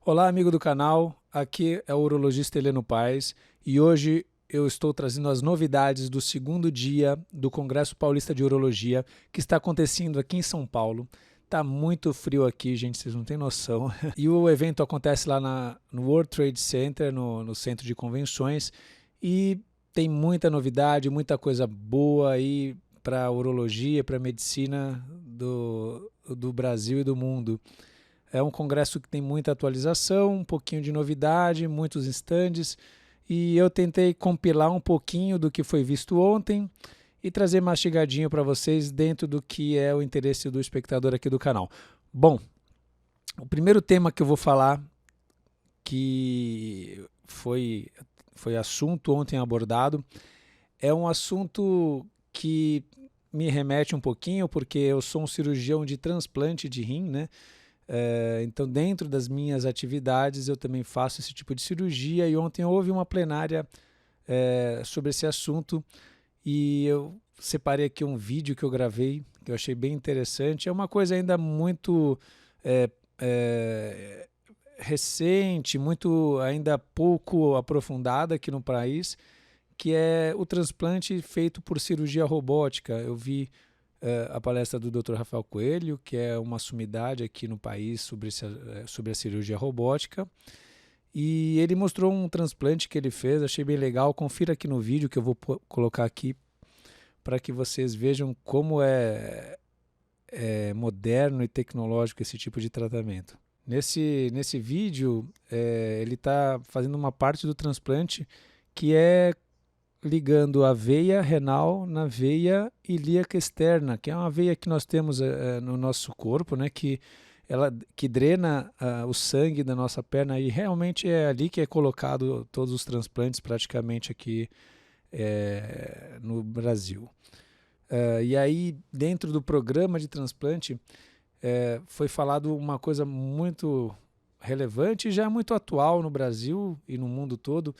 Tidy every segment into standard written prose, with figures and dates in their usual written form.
Olá, amigo do canal, aqui é o urologista Heleno Paes e hoje eu estou trazendo as novidades do segundo dia do Congresso Paulista de Urologia que está acontecendo aqui em São Paulo. Tá muito frio aqui, gente, vocês não têm noção. E o evento acontece lá no World Trade Center, no centro de convenções, e tem muita novidade, muita coisa boa aí para a urologia, para a medicina do Brasil e do mundo. É um congresso que tem muita atualização, um pouquinho de novidade, muitos estandes, e eu tentei compilar um pouquinho do que foi visto ontem e trazer mastigadinho para vocês dentro do que é o interesse do espectador aqui do canal. Bom, o primeiro tema que eu vou falar, que foi assunto ontem abordado, é um assunto que me remete um pouquinho, porque eu sou um cirurgião de transplante de rim, né? Então, dentro das minhas atividades, eu também faço esse tipo de cirurgia e ontem houve uma plenária sobre esse assunto e eu separei aqui um vídeo que eu gravei, que eu achei bem interessante. É uma coisa ainda muito recente, muito ainda pouco aprofundada aqui no país, que é o transplante feito por cirurgia robótica. Eu vi a palestra do Dr. Rafael Coelho, que é uma sumidade aqui no país sobre a cirurgia robótica. E ele mostrou um transplante que ele fez, achei bem legal. Confira aqui no vídeo que eu vou colocar aqui para que vocês vejam como é moderno e tecnológico esse tipo de tratamento. Nesse vídeo, ele está fazendo uma parte do transplante que é ligando a veia renal na veia ilíaca externa, que é uma veia que nós temos no nosso corpo, né, que drena o sangue da nossa perna, e realmente é ali que é colocado todos os transplantes praticamente aqui no Brasil. E aí, dentro do programa de transplante, foi falado uma coisa muito relevante e já muito atual no Brasil e no mundo todo,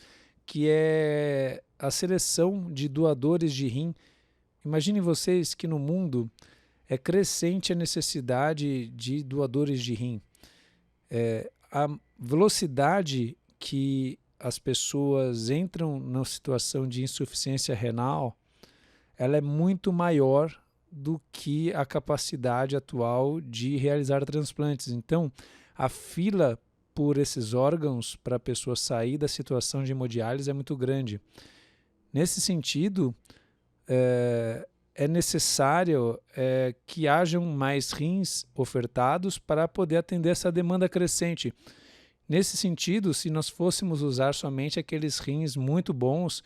que é a seleção de doadores de rim. Imaginem vocês que no mundo é crescente a necessidade de doadores de rim. A velocidade que as pessoas entram na situação de insuficiência renal, ela é muito maior do que a capacidade atual de realizar transplantes. Então, a fila por esses órgãos para a pessoa sair da situação de hemodiálise é muito grande. Nesse sentido, é necessário que hajam mais rins ofertados para poder atender essa demanda crescente. Nesse sentido, se nós fôssemos usar somente aqueles rins muito bons,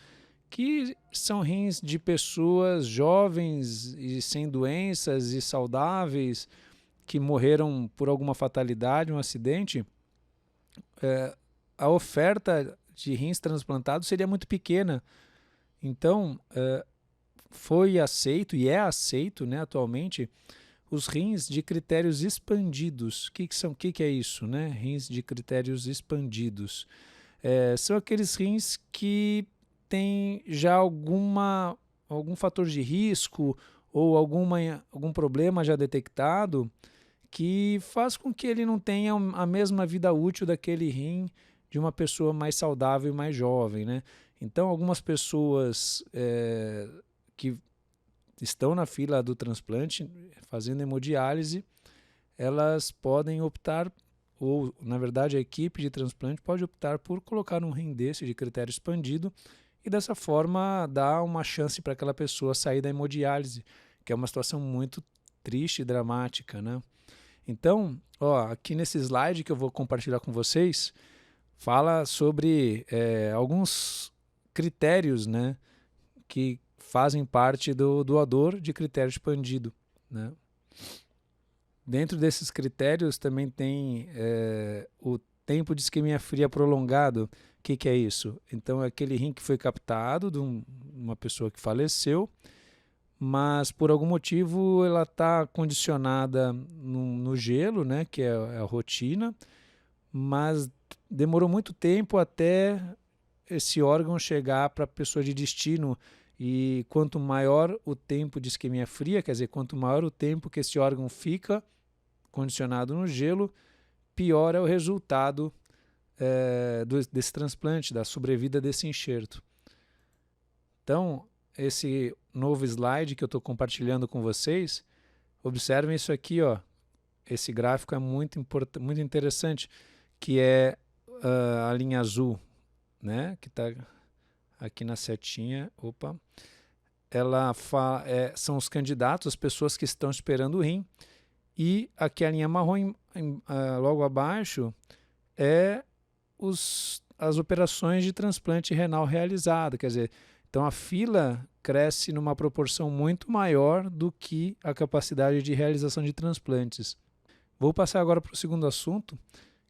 que são rins de pessoas jovens e sem doenças e saudáveis, que morreram por alguma fatalidade, um acidente, a oferta de rins transplantados seria muito pequena. Então, foi aceito e é aceito, né, atualmente, os rins de critérios expandidos. O que é isso, né? Rins de critérios expandidos. São aqueles rins que têm já algum fator de risco ou algum problema já detectado que faz com que ele não tenha a mesma vida útil daquele rim de uma pessoa mais saudável e mais jovem, né? Então, algumas pessoas que estão na fila do transplante, fazendo hemodiálise, elas podem optar, ou na verdade a equipe de transplante pode optar por colocar um rim desse de critério expandido e dessa forma dar uma chance para aquela pessoa sair da hemodiálise, que é uma situação muito triste e dramática, né? Então, aqui nesse slide que eu vou compartilhar com vocês, fala sobre alguns critérios, né, que fazem parte do doador de critério expandido, né? Dentro desses critérios também tem o tempo de isquemia fria prolongado. O que é isso? Então, é aquele rim que foi captado de uma pessoa que faleceu, mas por algum motivo ela está condicionada no gelo, né, que é a rotina, mas demorou muito tempo até esse órgão chegar para a pessoa de destino, e quanto maior o tempo de isquemia fria, quer dizer, quanto maior o tempo que esse órgão fica condicionado no gelo, pior é o resultado desse transplante, da sobrevida desse enxerto. Então, esse novo slide que eu estou compartilhando com vocês, observem isso aqui, ó. Esse gráfico é muito interessante, que é a linha azul, né? Que está aqui na setinha. Opa! São os candidatos, as pessoas que estão esperando o rim. E aqui a linha marrom, logo abaixo, é as operações de transplante renal realizada. Quer dizer, então a fila cresce numa proporção muito maior do que a capacidade de realização de transplantes. Vou passar agora para o segundo assunto,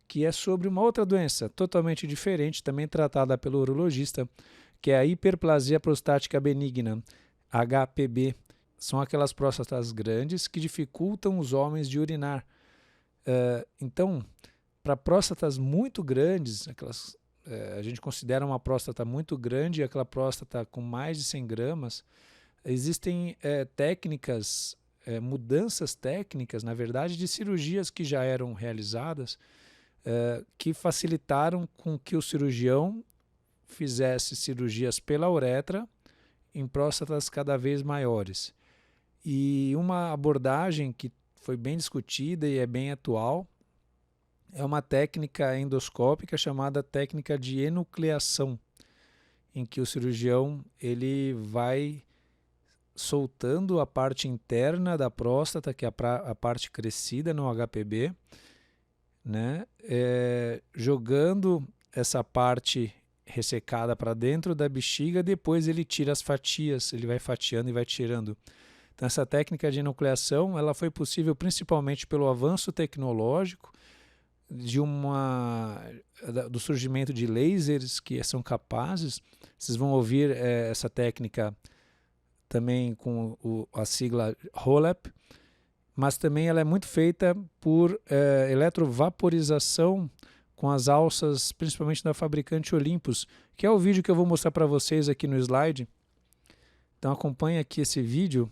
que é sobre uma outra doença totalmente diferente, também tratada pelo urologista, que é a hiperplasia prostática benigna, HPB. São aquelas próstatas grandes que dificultam os homens de urinar. Então, para próstatas muito grandes, a gente considera uma próstata muito grande, aquela próstata com mais de 100 gramas, existem técnicas, mudanças técnicas, na verdade, de cirurgias que já eram realizadas, que facilitaram com que o cirurgião fizesse cirurgias pela uretra em próstatas cada vez maiores. E uma abordagem que foi bem discutida e é bem atual é uma técnica endoscópica chamada técnica de enucleação, em que o cirurgião ele vai soltando a parte interna da próstata, que é a parte crescida no HPB, né? Jogando essa parte ressecada para dentro da bexiga, depois ele tira as fatias, ele vai fatiando e vai tirando. Então essa técnica de enucleação ela foi possível principalmente pelo avanço tecnológico, do surgimento de lasers que são capazes. Vocês vão ouvir essa técnica também com a sigla HoLEP, mas também ela é muito feita por eletrovaporização com as alças, principalmente da fabricante Olympus, que é o vídeo que eu vou mostrar para vocês aqui no slide. Então acompanhe aqui esse vídeo.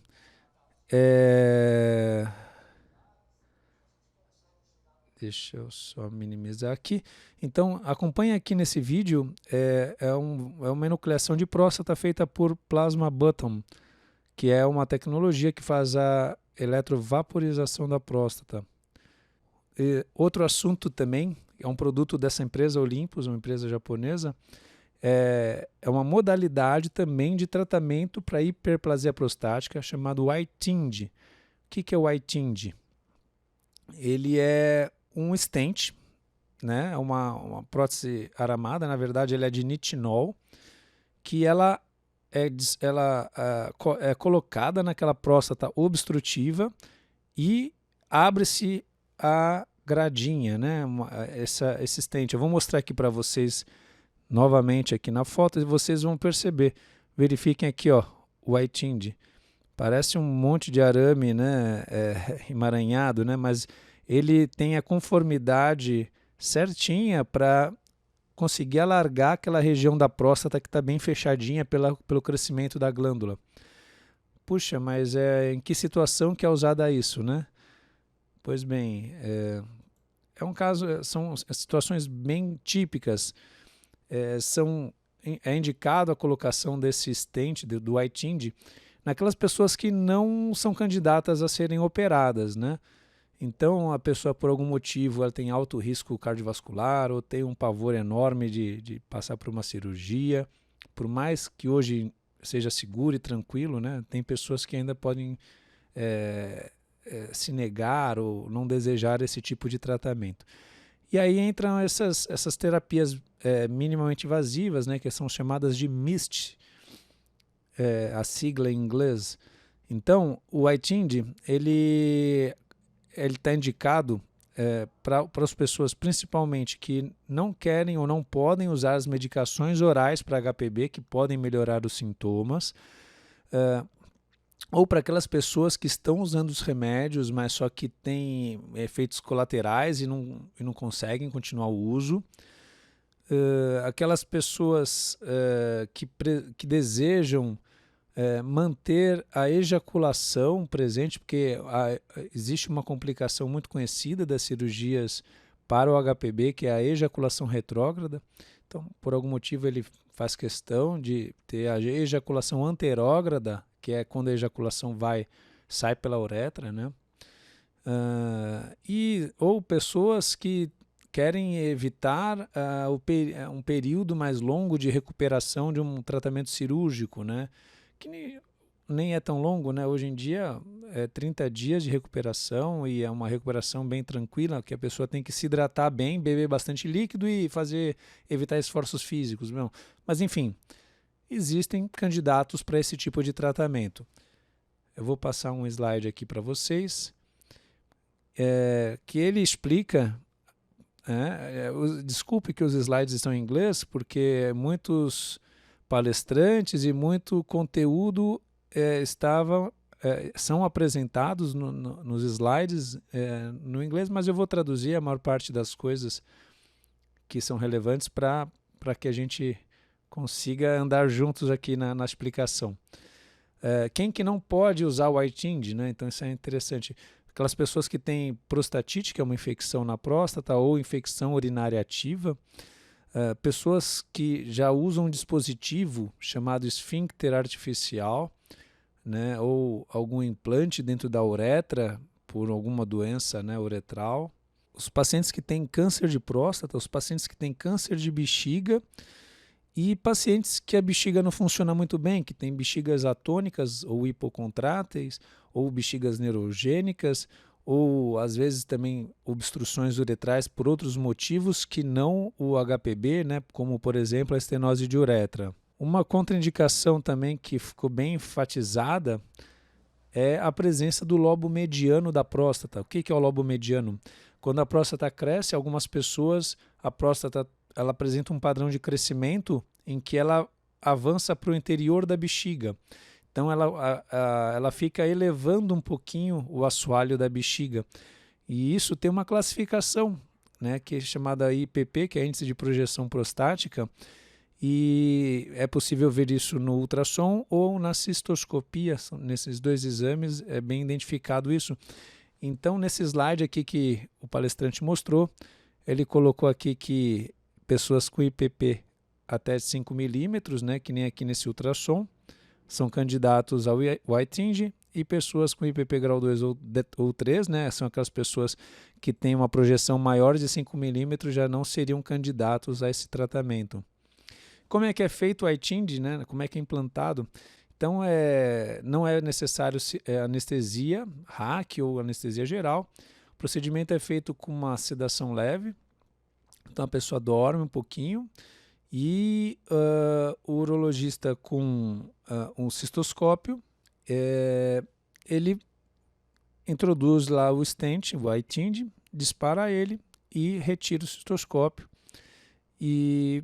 Deixa eu só minimizar aqui. Então, acompanhe aqui nesse vídeo, é uma enucleação de próstata feita por Plasma Button, que é uma tecnologia que faz a eletrovaporização da próstata. Outro assunto também, é um produto dessa empresa Olympus, uma empresa japonesa, é uma modalidade também de tratamento para hiperplasia prostática, chamado YTIND. O que é o YTIND? Ele é um stent, né? Uma prótese aramada, na verdade ele é de nitinol, que ela é colocada naquela próstata obstrutiva e abre-se a gradinha, né? Esse stent. Eu vou mostrar aqui para vocês novamente aqui na foto e vocês vão perceber. Verifiquem aqui, ó, o YTIND. Parece um monte de arame, né? Emaranhado, né? Mas ele tem a conformidade certinha para conseguir alargar aquela região da próstata que está bem fechadinha pelo crescimento da glândula. Puxa, mas em que situação que é usada isso, né? Pois bem, é um caso, são situações bem típicas. É indicado a colocação desse stent, do YTIND, naquelas pessoas que não são candidatas a serem operadas, né? Então, a pessoa, por algum motivo, ela tem alto risco cardiovascular ou tem um pavor enorme de passar por uma cirurgia. Por mais que hoje seja seguro e tranquilo, né? Tem pessoas que ainda podem se negar ou não desejar esse tipo de tratamento. E aí entram essas terapias minimamente invasivas, né? Que são chamadas de MIST, a sigla em inglês. Então, o YTIND, ele está indicado para as pessoas, principalmente, que não querem ou não podem usar as medicações orais para HPB, que podem melhorar os sintomas, ou para aquelas pessoas que estão usando os remédios, mas só que têm efeitos colaterais e não conseguem continuar o uso. Aquelas pessoas que desejam manter a ejaculação presente, porque existe uma complicação muito conhecida das cirurgias para o HPB, que é a ejaculação retrógrada. Então, por algum motivo, ele faz questão de ter a ejaculação anterógrada, que é quando a ejaculação sai pela uretra, né? Ou pessoas que querem evitar um período mais longo de recuperação de um tratamento cirúrgico, né? Que nem é tão longo, né? Hoje em dia é 30 dias de recuperação e é uma recuperação bem tranquila, que a pessoa tem que se hidratar bem, beber bastante líquido e evitar esforços físicos. Não. Mas enfim, existem candidatos para esse tipo de tratamento. Eu vou passar um slide aqui para vocês, que ele explica. Desculpe que os slides estão em inglês, porque muitos palestrantes e muito conteúdo são apresentados nos slides no inglês, mas eu vou traduzir a maior parte das coisas que são relevantes para que a gente consiga andar juntos aqui na explicação. Quem que não pode usar o iTind, né? Então isso é interessante. Aquelas pessoas que têm prostatite, que é uma infecção na próstata, ou infecção urinária ativa, pessoas que já usam um dispositivo chamado esfíncter artificial, né, ou algum implante dentro da uretra por alguma doença, né, uretral. Os pacientes que têm câncer de próstata, os pacientes que têm câncer de bexiga e pacientes que a bexiga não funciona muito bem, que têm bexigas atônicas ou hipocontráteis, ou bexigas neurogênicas, ou às vezes também obstruções uretrais por outros motivos que não o HPB, né, como por exemplo a estenose de uretra. Uma contraindicação também que ficou bem enfatizada é a presença do lobo mediano da próstata. O que é o lobo mediano? Quando a próstata cresce, algumas pessoas, a próstata ela apresenta um padrão de crescimento em que ela avança para o interior da bexiga. Então ela fica elevando um pouquinho o assoalho da bexiga. E isso tem uma classificação, né, que é chamada IPP, que é Índice de Projeção Prostática, e é possível ver isso no ultrassom ou na cistoscopia. Nesses dois exames é bem identificado isso. Então, nesse slide aqui que o palestrante mostrou, ele colocou aqui que pessoas com IPP até 5 milímetros, né, que nem aqui nesse ultrassom, são candidatos ao iTind, e pessoas com IPP grau 2 ou 3, né, são aquelas pessoas que têm uma projeção maior de 5 milímetros, já não seriam candidatos a esse tratamento. Como é que é feito o iTind, né? Como é que é implantado? Então, não é necessário anestesia, RAC ou anestesia geral. O procedimento é feito com uma sedação leve. Então, a pessoa dorme um pouquinho e o urologista com um cistoscópio, ele introduz lá o stent, o iTind, dispara ele e retira o cistoscópio. E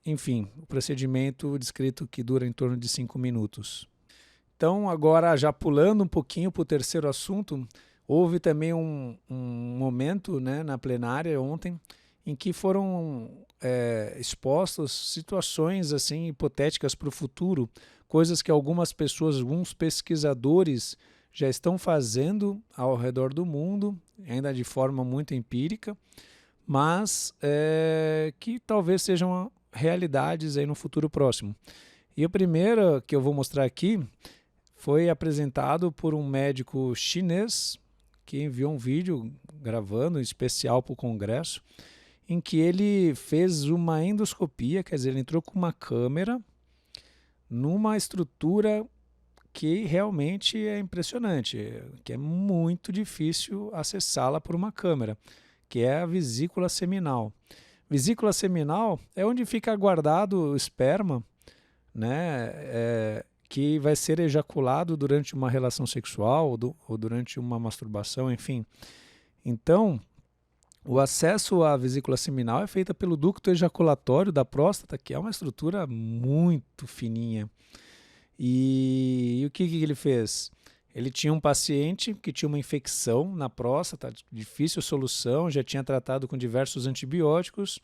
enfim, o procedimento descrito que dura em torno de 5 minutos. Então, agora já pulando um pouquinho para o terceiro assunto, houve também um momento, né, na plenária ontem em que foram expostas situações assim hipotéticas para o futuro, coisas que algumas pessoas, alguns pesquisadores já estão fazendo ao redor do mundo, ainda de forma muito empírica, mas que talvez sejam realidades aí no futuro próximo. E o primeiro que eu vou mostrar aqui foi apresentado por um médico chinês que enviou um vídeo gravando especial para o congresso, em que ele fez uma endoscopia, quer dizer, ele entrou com uma câmera numa estrutura que realmente é impressionante, que é muito difícil acessá-la por uma câmera, que é a vesícula seminal. Vesícula seminal é onde fica guardado o esperma, né, que vai ser ejaculado durante uma relação sexual ou durante uma masturbação, enfim. Então, o acesso à vesícula seminal é feito pelo ducto ejaculatório da próstata, que é uma estrutura muito fininha. E o que ele fez? Ele tinha um paciente que tinha uma infecção na próstata, difícil solução, já tinha tratado com diversos antibióticos,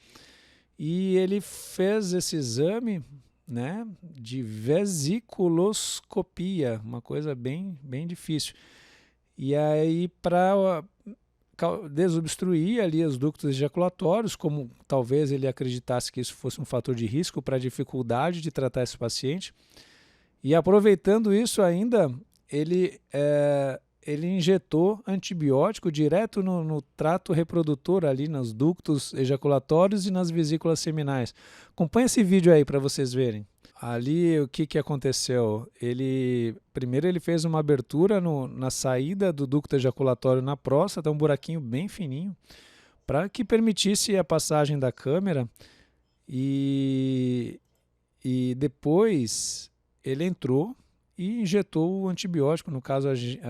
e ele fez esse exame, né, de vesiculoscopia, uma coisa bem difícil. E aí, para desobstruir ali os ductos ejaculatórios, como talvez ele acreditasse que isso fosse um fator de risco para a dificuldade de tratar esse paciente. E aproveitando isso ainda, ele injetou antibiótico direto no trato reprodutor ali, nos ductos ejaculatórios e nas vesículas seminais. Acompanhe esse vídeo aí para vocês verem. Ali o que aconteceu? Primeiro ele fez uma abertura na saída do ducto ejaculatório na próstata, um buraquinho bem fininho, para que permitisse a passagem da câmera, e depois ele entrou e injetou o antibiótico, no caso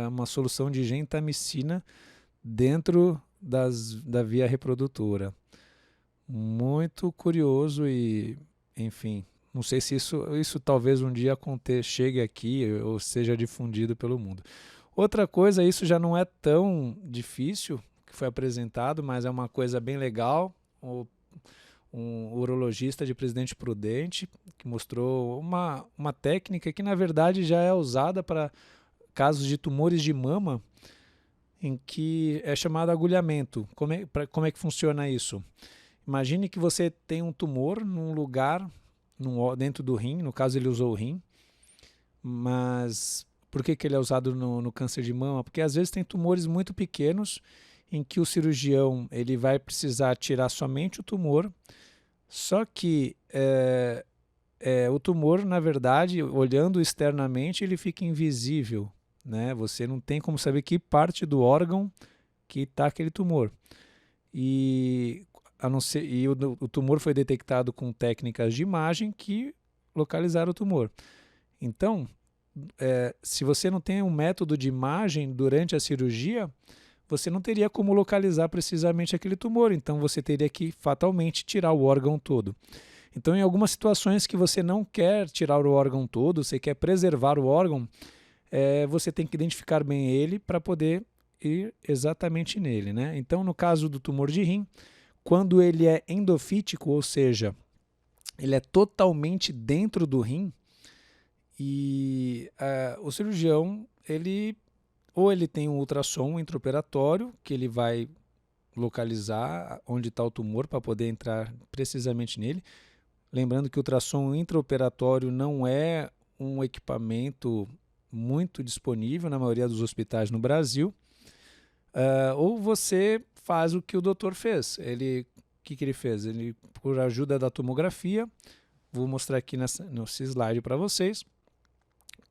uma solução de gentamicina, dentro da via reprodutora. Muito curioso e, enfim, não sei se isso talvez um dia chegue aqui ou seja difundido pelo mundo. Outra coisa, isso já não é tão difícil, que foi apresentado, mas é uma coisa bem legal. Um urologista de Presidente Prudente que mostrou uma técnica que, na verdade, já é usada para casos de tumores de mama, em que é chamado agulhamento. Como é que funciona isso? Imagine que você tem um tumor num lugar dentro do rim, no caso ele usou o rim, mas por que ele é usado no câncer de mama? Porque às vezes tem tumores muito pequenos em que o cirurgião ele vai precisar tirar somente o tumor, só que o tumor, na verdade, olhando externamente, ele fica invisível, né? Você não tem como saber que parte do órgão que está aquele tumor. O tumor foi detectado com técnicas de imagem que localizaram o tumor. Então, se você não tem um método de imagem durante a cirurgia, você não teria como localizar precisamente aquele tumor. Então, você teria que fatalmente tirar o órgão todo. Então, em algumas situações que você não quer tirar o órgão todo, você quer preservar o órgão, você tem que identificar bem ele para poder ir exatamente nele, né? Então, no caso do tumor de rim, quando ele é endofítico, ou seja, ele é totalmente dentro do rim, e o cirurgião, ele tem um ultrassom intraoperatório, que ele vai localizar onde está o tumor para poder entrar precisamente nele. Lembrando que o ultrassom intraoperatório não é um equipamento muito disponível na maioria dos hospitais no Brasil. Ou você faz o que o doutor fez. O que ele fez? Ele, por ajuda da tomografia, vou mostrar aqui nesse slide para vocês,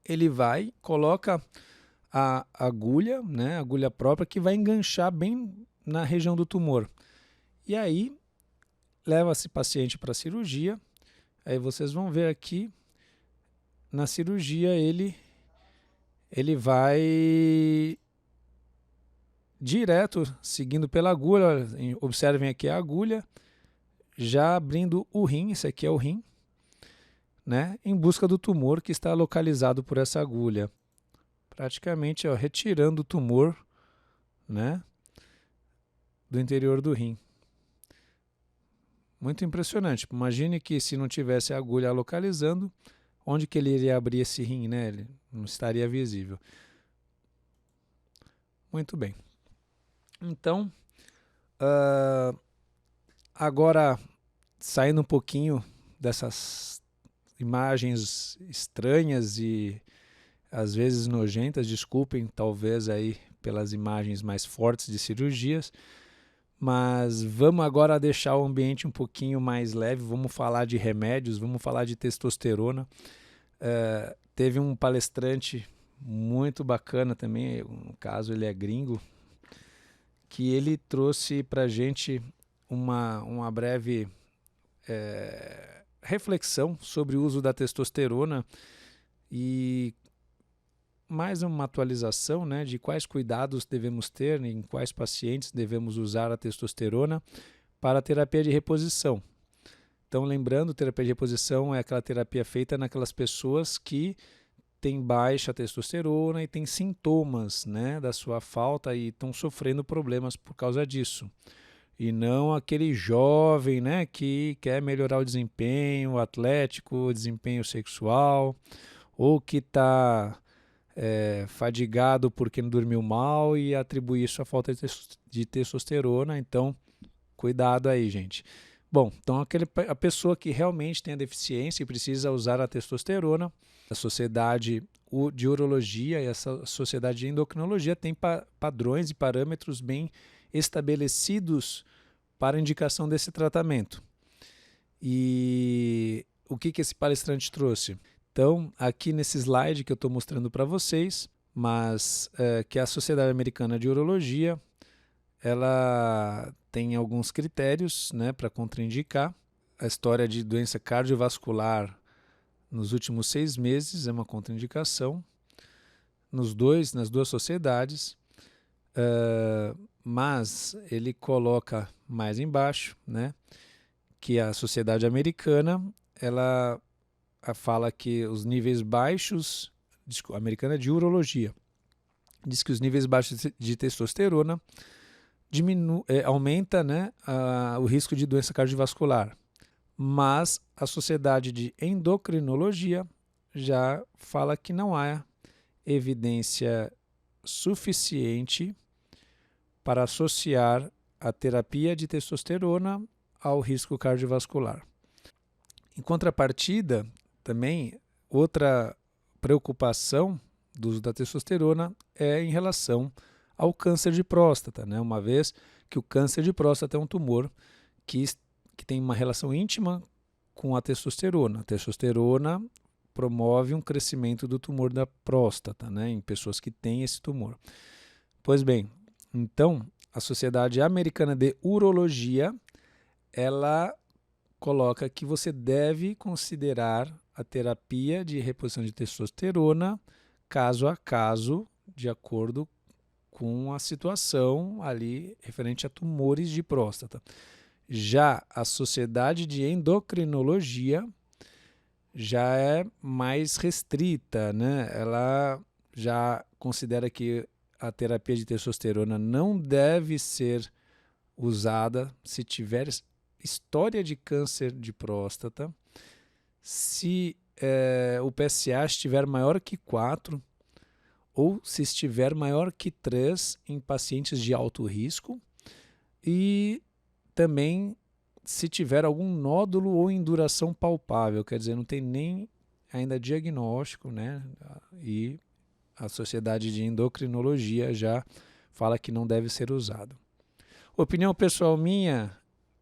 ele coloca a agulha, né, a agulha própria, que vai enganchar bem na região do tumor. E aí, leva esse paciente para a cirurgia. Aí vocês vão ver aqui, na cirurgia, ele vai direto, seguindo pela agulha. Observem aqui a agulha, já abrindo o rim, esse aqui é o rim, né, em busca do tumor que está localizado por essa agulha. Praticamente retirando o tumor, né, do interior do rim. Muito impressionante. Imagine que se não tivesse a agulha localizando, onde que ele iria abrir esse rim, né? Ele não estaria visível. Muito bem. Então, agora, saindo um pouquinho dessas imagens estranhas e às vezes nojentas, desculpem talvez aí pelas imagens mais fortes de cirurgias, mas vamos agora deixar o ambiente um pouquinho mais leve, vamos falar de remédios, vamos falar de testosterona. Teve um palestrante muito bacana também, no caso ele é gringo, que ele trouxe para a gente uma breve reflexão sobre o uso da testosterona e mais uma atualização, né, de quais cuidados devemos ter, em quais pacientes devemos usar a testosterona para a terapia de reposição. Então, lembrando, terapia de reposição é aquela terapia feita naquelas pessoas que têm baixa testosterona e têm sintomas, né, da sua falta e estão sofrendo problemas por causa disso. E não aquele jovem, né, que quer melhorar o desempenho atlético, o desempenho sexual, ou que está fadigado porque não dormiu mal e atribuir isso à falta de testosterona. Então, cuidado aí, gente. Bom, então a pessoa que realmente tem a deficiência e precisa usar a testosterona, a Sociedade de Urologia e a Sociedade de Endocrinologia tem padrões e parâmetros bem estabelecidos para a indicação desse tratamento. E o que esse palestrante trouxe? Então, aqui nesse slide que eu estou mostrando para vocês, mas que a Sociedade Americana de Urologia, ela tem alguns critérios, né, para contraindicar. A história de doença cardiovascular nos últimos 6 meses é uma contraindicação nas duas sociedades, mas ele coloca mais embaixo, né, que a Sociedade Americana, ela fala que os níveis baixos, Americana de Urologia, diz que os níveis baixos de testosterona aumenta, né, o risco de doença cardiovascular. Mas a Sociedade de Endocrinologia já fala que não há evidência suficiente para associar a terapia de testosterona ao risco cardiovascular. Em contrapartida, também, outra preocupação do uso da testosterona é em relação ao câncer de próstata, né? Uma vez que o câncer de próstata é um tumor que tem uma relação íntima com a testosterona. A testosterona promove um crescimento do tumor da próstata, né, em pessoas que têm esse tumor. Pois bem, então, a Sociedade Americana de Urologia, ela coloca que você deve considerar a terapia de reposição de testosterona caso a caso, de acordo com a situação ali referente a tumores de próstata. Já a Sociedade de Endocrinologia já é mais restrita, né? Ela já considera que a terapia de testosterona não deve ser usada se tiver história de câncer de próstata, se o PSA estiver maior que 4 ou se estiver maior que 3 em pacientes de alto risco e também se tiver algum nódulo ou induração palpável, quer dizer, não tem nem ainda diagnóstico, né? E a Sociedade de Endocrinologia já fala que não deve ser usado. Opinião pessoal minha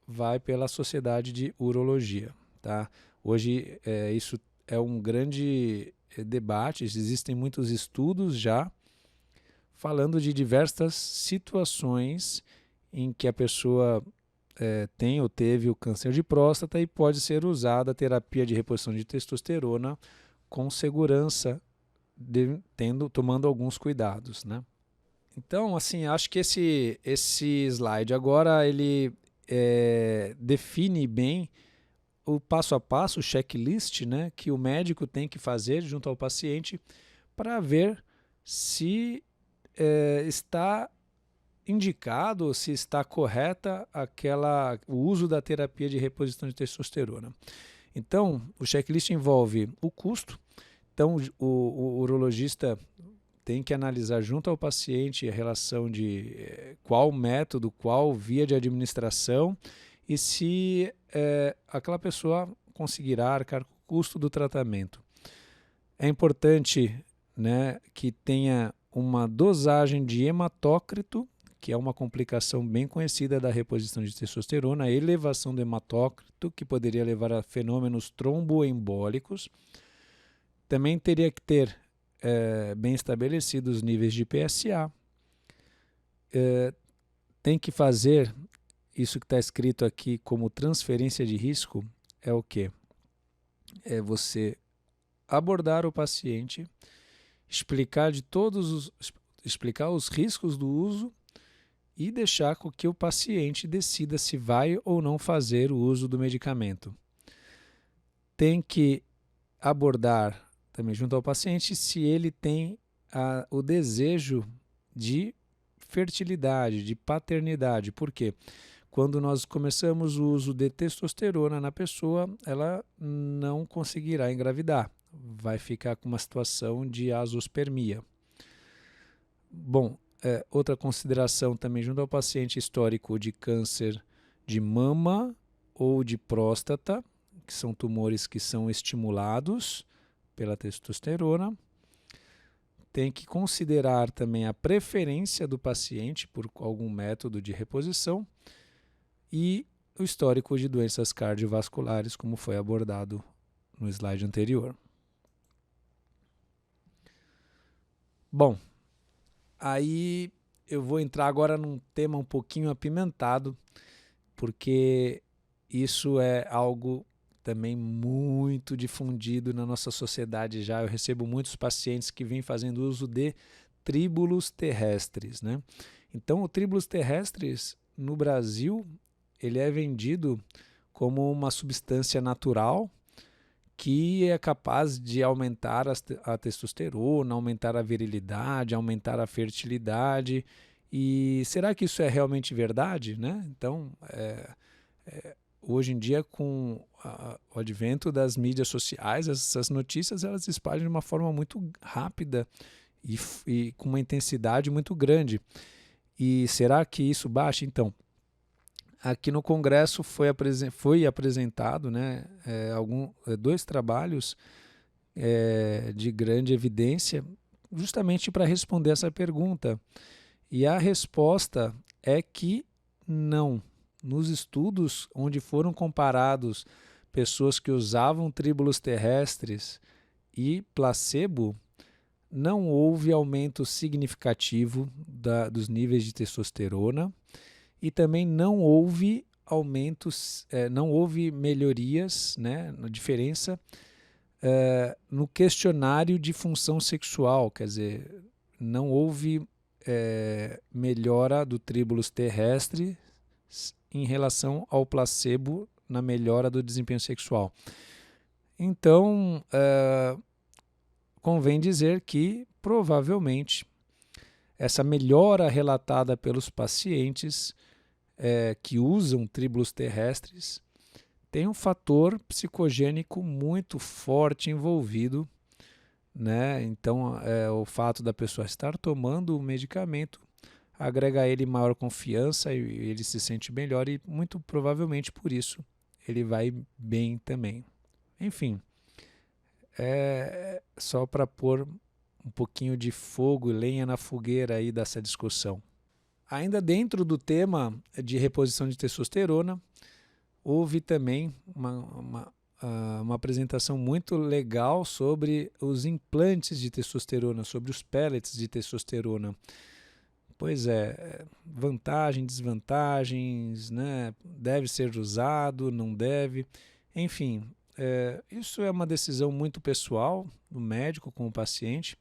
vai pela Sociedade de Urologia, tá? Hoje isso é um grande debate, existem muitos estudos já falando de diversas situações em que a pessoa tem ou teve o câncer de próstata e pode ser usada a terapia de reposição de testosterona com segurança, tomando alguns cuidados, né? Então, assim, acho que esse slide agora ele define bem o passo a passo, o checklist, né, que o médico tem que fazer junto ao paciente para ver se está indicado, se está correta o uso da terapia de reposição de testosterona. Então, o checklist envolve o custo. Então, o urologista tem que analisar junto ao paciente a relação de qual método, qual via de administração e se aquela pessoa conseguirá arcar com o custo do tratamento. É importante, né, que tenha uma dosagem de hematócrito, que é uma complicação bem conhecida da reposição de testosterona, a elevação do hematócrito, que poderia levar a fenômenos tromboembólicos. Também teria que ter bem estabelecidos os níveis de PSA. Tem que fazer isso que está escrito aqui como transferência de risco, é o quê? É você abordar o paciente, explicar os riscos do uso e deixar com que o paciente decida se vai ou não fazer o uso do medicamento. Tem que abordar também junto ao paciente se ele tem o desejo de fertilidade, de paternidade. Por quê? Quando nós começamos o uso de testosterona na pessoa, ela não conseguirá engravidar. vai ficar com uma situação de azoospermia. Bom, outra consideração também junto ao paciente histórico de câncer de mama ou de próstata, que são tumores que são estimulados pela testosterona. Tem que considerar também a preferência do paciente por algum método de reposição e o histórico de doenças cardiovasculares, como foi abordado no slide anterior. Bom, aí eu vou entrar agora num tema um pouquinho apimentado, porque isso é algo também muito difundido na nossa sociedade já. Eu recebo muitos pacientes que vêm fazendo uso de tríbulos terrestres, né? Então, o tríbulos terrestres no Brasil, ele é vendido como uma substância natural que é capaz de aumentar a testosterona, aumentar a virilidade, aumentar a fertilidade. E será que isso é realmente verdade, né? Então, hoje em dia, com o advento das mídias sociais, essas notícias elas se espalham de uma forma muito rápida e com uma intensidade muito grande. E será que isso baixa? Então, aqui no Congresso foi apresentado, né, dois trabalhos de grande evidência justamente para responder essa pergunta. E a resposta é que não. Nos estudos onde foram comparados pessoas que usavam tríbulos terrestres e placebo, não houve aumento significativo dos níveis de testosterona e também não houve aumentos, não houve melhorias, né, diferença no questionário de função sexual, quer dizer, não houve melhora do tríbulos terrestre em relação ao placebo na melhora do desempenho sexual. Então, convém dizer que, provavelmente, essa melhora relatada pelos pacientes que usam tríbulos terrestres tem um fator psicogênico muito forte envolvido, né? Então, o fato da pessoa estar tomando o medicamento agrega a ele maior confiança e ele se sente melhor e muito provavelmente por isso ele vai bem também. Enfim, só para pôr um pouquinho de fogo e lenha na fogueira aí dessa discussão. Ainda dentro do tema de reposição de testosterona, houve também uma apresentação muito legal sobre os implantes de testosterona, sobre os pellets de testosterona. Pois vantagens, desvantagens, né? Deve ser usado, não deve. Enfim, isso é uma decisão muito pessoal do médico com o paciente.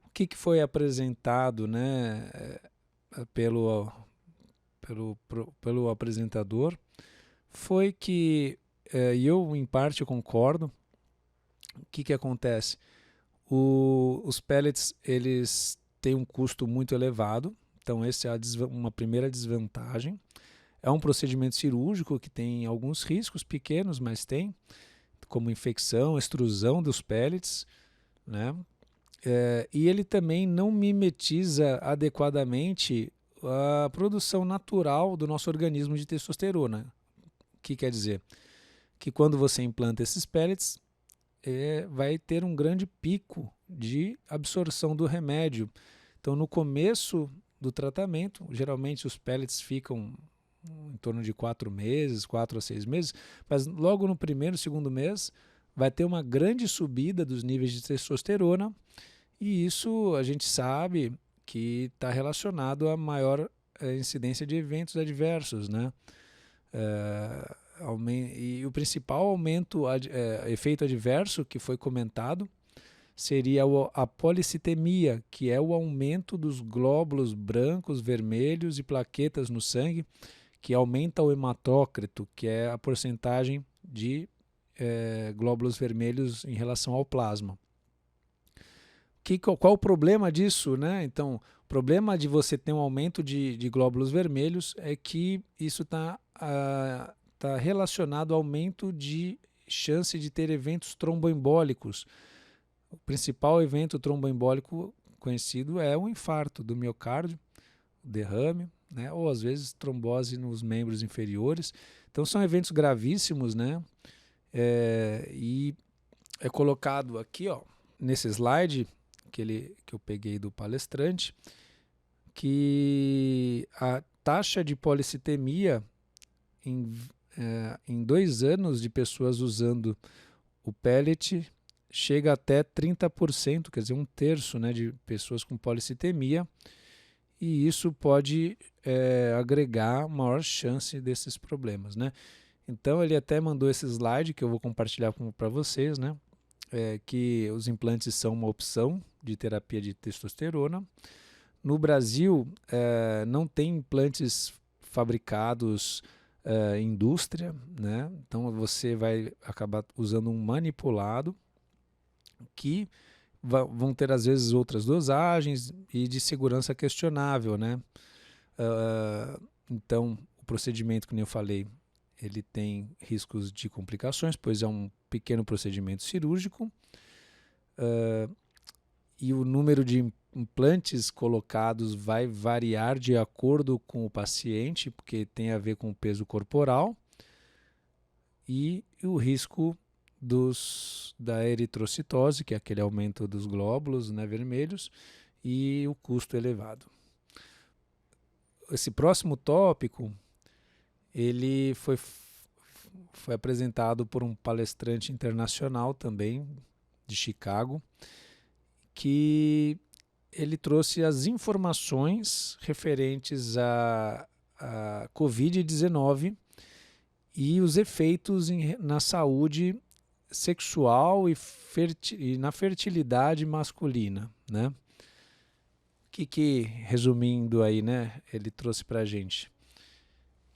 O que foi apresentado, né, pelo apresentador foi que, e eu em parte concordo, o que acontece? Os pellets, eles têm um custo muito elevado, então essa é uma primeira desvantagem. É um procedimento cirúrgico que tem alguns riscos pequenos, mas tem, como infecção, extrusão dos pellets, né? E ele também não mimetiza adequadamente a produção natural do nosso organismo de testosterona. O que quer dizer? Que quando você implanta esses pellets, vai ter um grande pico de absorção do remédio. Então, no começo do tratamento, geralmente os pellets ficam em torno de 4 meses, 4 a 6 meses, mas logo no primeiro, segundo mês, vai ter uma grande subida dos níveis de testosterona e isso a gente sabe que está relacionado a maior incidência de eventos adversos, né? E o principal efeito adverso que foi comentado seria a policitemia, que é o aumento dos glóbulos brancos, vermelhos e plaquetas no sangue, que aumenta o hematócrito, que é a porcentagem de glóbulos vermelhos em relação ao plasma. Qual o problema disso, né? Então, o problema de você ter um aumento de glóbulos vermelhos é que isso está relacionado ao aumento de chance de ter eventos tromboembólicos. O principal evento tromboembólico conhecido é o infarto do miocárdio, o derrame, né? Ou às vezes trombose nos membros inferiores. Então são eventos gravíssimos, né? E é colocado aqui, ó, nesse slide que eu peguei do palestrante, que a taxa de policitemia em 2 anos de pessoas usando o pellet chega até 30%, quer dizer, 1/3, né, de pessoas com policitemia, e isso pode agregar maior chance desses problemas, né? Então ele até mandou esse slide que eu vou compartilhar para vocês, né? Que os implantes são uma opção de terapia de testosterona. No Brasil, não tem implantes fabricados em indústria, né? Então você vai acabar usando um manipulado que vão ter às vezes outras dosagens e de segurança questionável, né? Então o procedimento, como eu falei, ele tem riscos de complicações, pois é um pequeno procedimento cirúrgico, e o número de implantes colocados vai variar de acordo com o paciente, porque tem a ver com o peso corporal e o risco da eritrocitose, que é aquele aumento dos glóbulos, né, vermelhos, e o custo elevado. Esse próximo tópico ele foi apresentado por um palestrante internacional também, de Chicago, que ele trouxe as informações referentes à Covid-19 e os efeitos na saúde sexual e na fertilidade masculina, né? Resumindo aí, né, ele trouxe para a gente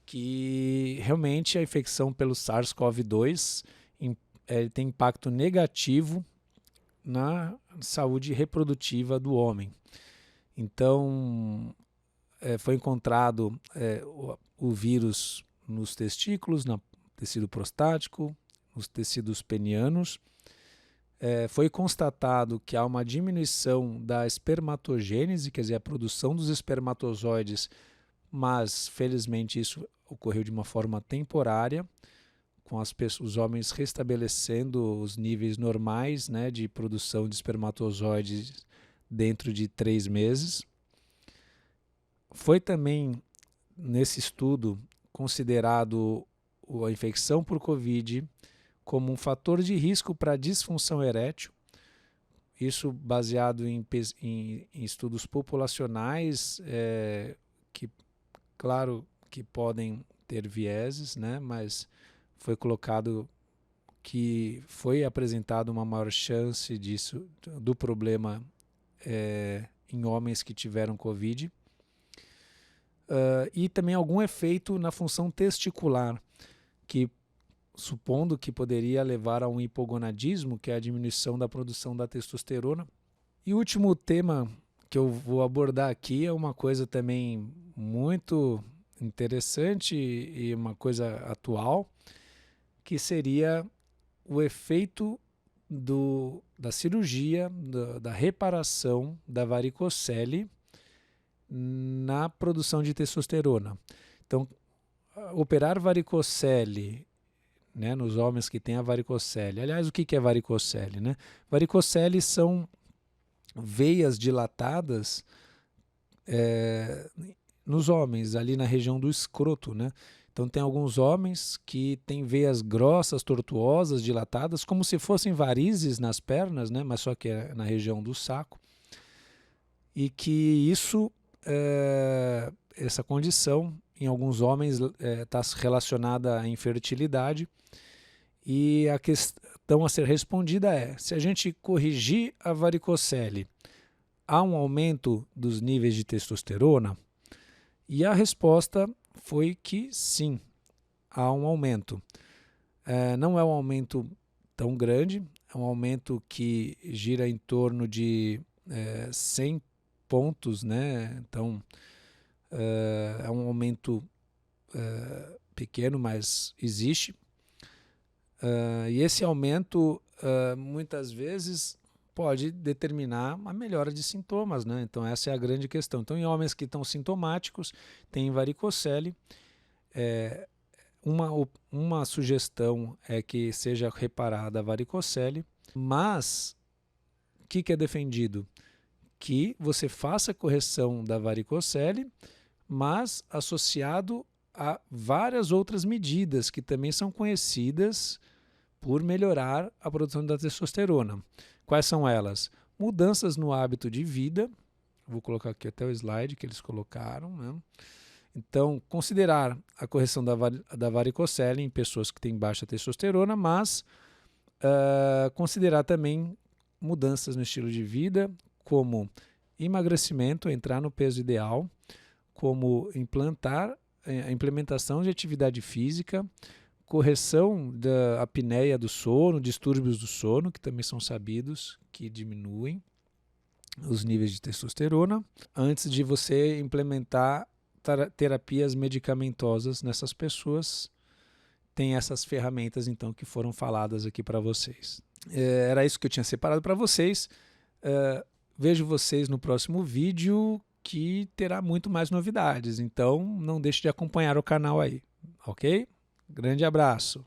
que realmente a infecção pelo SARS-CoV-2 tem impacto negativo na saúde reprodutiva do homem. Então, foi encontrado o vírus nos testículos, no tecido prostático, nos tecidos penianos. Foi constatado que há uma diminuição da espermatogênese, quer dizer, a produção dos espermatozoides, mas felizmente isso ocorreu de uma forma temporária, com os homens restabelecendo os níveis normais, né, de produção de espermatozoides dentro de 3 meses. Foi também, nesse estudo, considerado a infecção por Covid como um fator de risco para a disfunção erétil, isso baseado em estudos populacionais, que, claro, que podem ter vieses, né, mas foi colocado que foi apresentado uma maior chance do problema em homens que tiveram Covid, e também algum efeito na função testicular, que supondo que poderia levar a um hipogonadismo, que é a diminuição da produção da testosterona. E o último tema que eu vou abordar aqui é uma coisa também muito interessante e uma coisa atual, que seria o efeito da cirurgia, da reparação da varicocele na produção de testosterona. Então, operar varicocele, né, nos homens que têm a varicocele. Aliás, o que é varicocele, né? Varicocele são veias dilatadas nos homens, ali na região do escroto, né? Então tem alguns homens que têm veias grossas, tortuosas, dilatadas, como se fossem varizes nas pernas, né? Mas só que é na região do saco. E que essa condição, em alguns homens, está relacionada à infertilidade. E a questão a ser respondida é: se a gente corrigir a varicocele, há um aumento dos níveis de testosterona? E a resposta foi que sim, há um aumento. Não é um aumento tão grande, é um aumento que gira em torno de 100 pontos, né? Então, é um aumento pequeno, mas existe. E esse aumento, muitas vezes, pode determinar a melhora de sintomas, né? Então, essa é a grande questão. Então, em homens que estão sintomáticos, tem varicocele, uma sugestão é que seja reparada a varicocele, mas o que é defendido? Que você faça a correção da varicocele, mas associado a várias outras medidas que também são conhecidas por melhorar a produção da testosterona. Quais são elas? Mudanças no hábito de vida. Vou colocar aqui até o slide que eles colocaram, né? Então, considerar a correção da varicocele em pessoas que têm baixa testosterona, mas considerar também mudanças no estilo de vida, como emagrecimento, entrar no peso ideal, como a implementação de atividade física, correção da apneia do sono, distúrbios do sono, que também são sabidos que diminuem os níveis de testosterona, antes de você implementar terapias medicamentosas nessas pessoas. Tem essas ferramentas, então, que foram faladas aqui para vocês. Era isso que eu tinha separado para vocês. Vejo vocês no próximo vídeo, que terá muito mais novidades. Então, não deixe de acompanhar o canal aí, ok? Grande abraço!